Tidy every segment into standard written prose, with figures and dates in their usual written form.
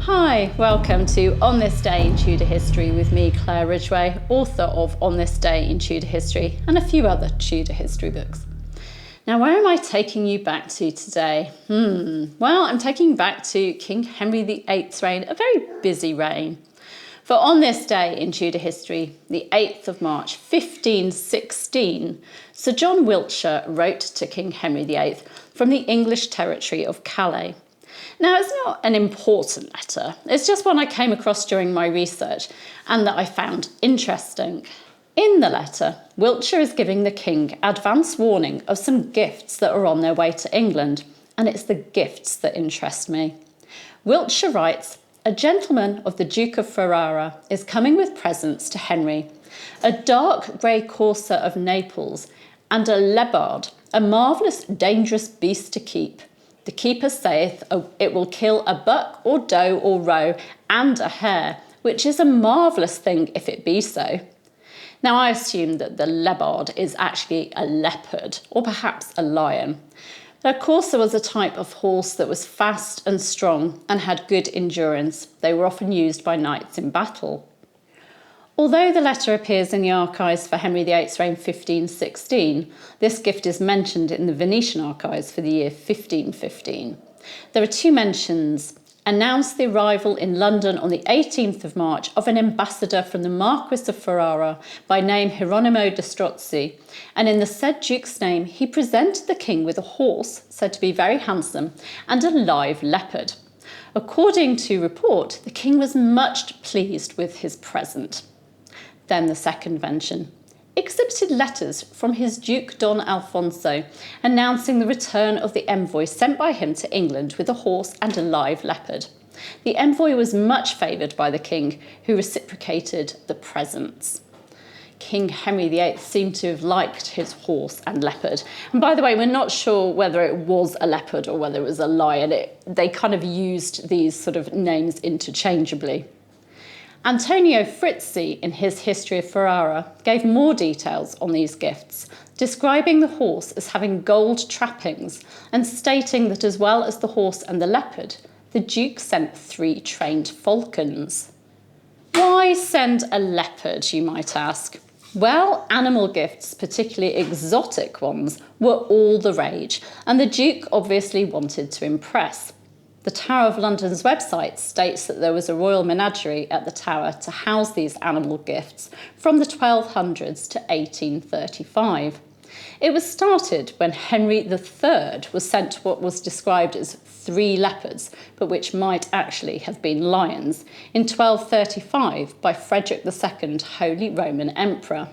Hi, welcome to On This Day in Tudor History with me, Claire Ridgway, author of On This Day in Tudor History and a few other Tudor history books. Now, where am I taking you back to today? Well, I'm taking you back to King Henry VIII's reign, a very busy reign. For on this day in Tudor history, the 8th of March, 1516, Sir John Wiltshire wrote to King Henry VIII from the English territory of Calais. Now, it's not an important letter, it's just one I came across during my research and that I found interesting. In the letter, Wiltshire is giving the king advance warning of some gifts that are on their way to England, and it's the gifts that interest me. Wiltshire writes, "A gentleman of the Duke of Ferrara is coming with presents to Henry, a dark grey courser of Naples, and a lebard, a marvellous dangerous beast to keep. The keeper saith it will kill a buck or doe or roe and a hare, which is a marvellous thing if it be so." Now, I assume that the lebard is actually a leopard or perhaps a lion. The courser was a type of horse that was fast and strong and had good endurance. They were often used by knights in battle. Although the letter appears in the archives for Henry VIII's reign 1516, this gift is mentioned in the Venetian Archives for the year 1515. There are two mentions. Announced the arrival in London on the 18th of March of an ambassador from the Marquis of Ferrara by name Hieronimo de Strozzi, and in the said duke's name he presented the king with a horse said to be very handsome and a live leopard. According to report, the king was much pleased with his present. Then the second mention. Exhibited letters from his Duke Don Alfonso announcing the return of the envoy sent by him to England with a horse and a live leopard. The envoy was much favoured by the king, who reciprocated the presents. King Henry VIII seemed to have liked his horse and leopard. And by the way, we're not sure whether it was a leopard or whether it was a lion. They kind of used these sort of names interchangeably. Antonio Frizzi, in his History of Ferrara, gave more details on these gifts, describing the horse as having gold trappings and stating that as well as the horse and the leopard, the Duke sent 3 trained falcons. Why send a leopard, you might ask? Well, animal gifts, particularly exotic ones, were all the rage, and the Duke obviously wanted to impress. The Tower of London's website states that there was a royal menagerie at the Tower to house these animal gifts from the 1200s to 1835. It was started when Henry III was sent what was described as 3 leopards, but which might actually have been lions, in 1235 by Frederick II, Holy Roman Emperor.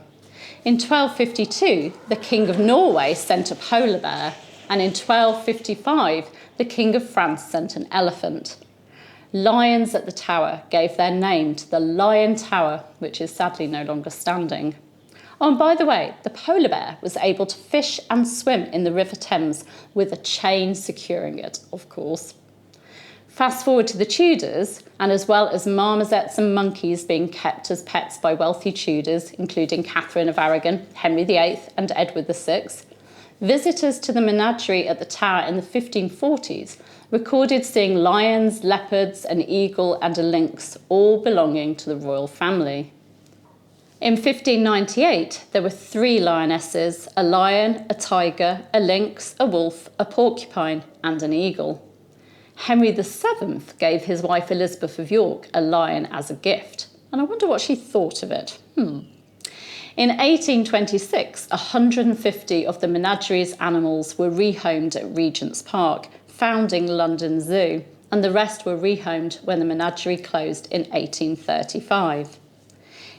In 1252, the King of Norway sent a polar bear, and in 1255, the King of France sent an elephant. Lions at the Tower gave their name to the Lion Tower, which is sadly no longer standing. Oh, and by the way, the polar bear was able to fish and swim in the River Thames with a chain securing it, of course. Fast forward to the Tudors, and as well as marmosets and monkeys being kept as pets by wealthy Tudors, including Catherine of Aragon, Henry VIII and Edward VI, visitors to the menagerie at the Tower in the 1540s recorded seeing lions, leopards, an eagle and a lynx, all belonging to the royal family. In 1598, there were 3 lionesses, a lion, a tiger, a lynx, a wolf, a porcupine and an eagle. Henry VII gave his wife Elizabeth of York a lion as a gift, and I wonder what she thought of it. In 1826, 150 of the menagerie's animals were rehomed at Regent's Park, founding London Zoo, and the rest were rehomed when the menagerie closed in 1835.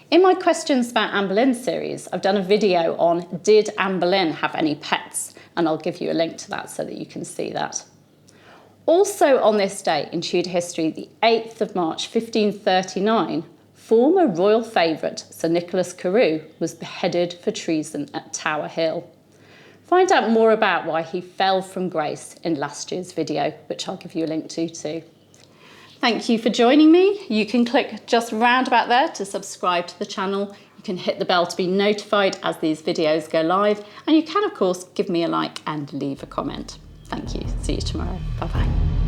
In my Questions about Anne Boleyn series, I've done a video on Did Anne Boleyn have any pets? And I'll give you a link to that so that you can see that. Also on this day in Tudor history, the 8th of March 1539, former royal favourite Sir Nicholas Carew was beheaded for treason at Tower Hill. Find out more about why he fell from grace in last year's video, which I'll give you a link to too. Thank you for joining me. You can click just round about there to subscribe to the channel. You can hit the bell to be notified as these videos go live, and you can of course give me a like and leave a comment. Thank you. See you tomorrow. Bye bye.